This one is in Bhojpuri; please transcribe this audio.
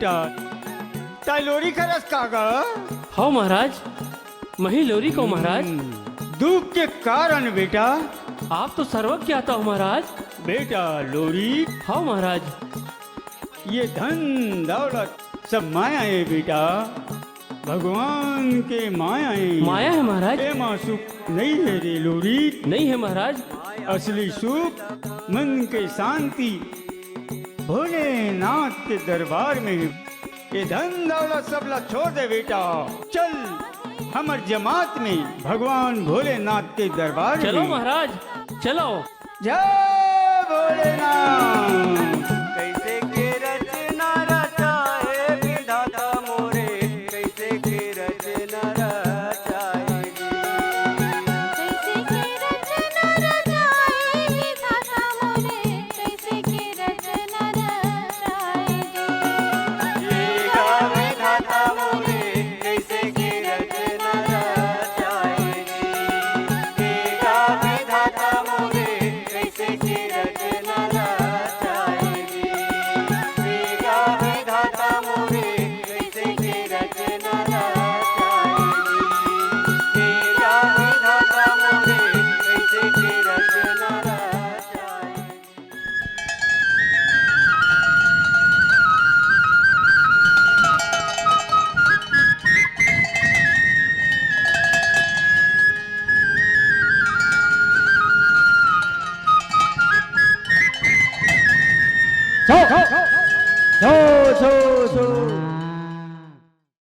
बेटा ताई लोरी खरस कागा हाँ महाराज, मही लोरी को महाराज। दुख के कारण बेटा आप तो सर्वज्ञ आता हो महाराज। बेटा लोरी हाँ महाराज। ये धन दौलत सब माया है बेटा, भगवान के माया है। माया है महाराज। माँ सुख नहीं है रे लोरी, नहीं है महाराज। असली सुख मन के शांति भोलेनाथ के दरबार में। ये धन दौलत सब ला छोड़ दे बेटा, चल हमर जमात में भगवान भोलेनाथ के दरबार में। चलो महाराज चलो। जय भोलेनाथ। कैसे के रचना रचाए विधाता मोरे, कैसे के रचना रचाएगी। कैसे के रचना रचाए विधाता मोरे, कैसे के रचना रचाएगी। ये गावे विधाता मोरे, कैसे के रचना रचाएगी। ये गावे विधाता मोरे, कैसे के रचना रचाएगी। ये गावे विधाता मोरे, कैसे के रचना रचाएगी। ये गावे विधाता मोरे, कैसे के रचना रचाएगी। छो छो छो छो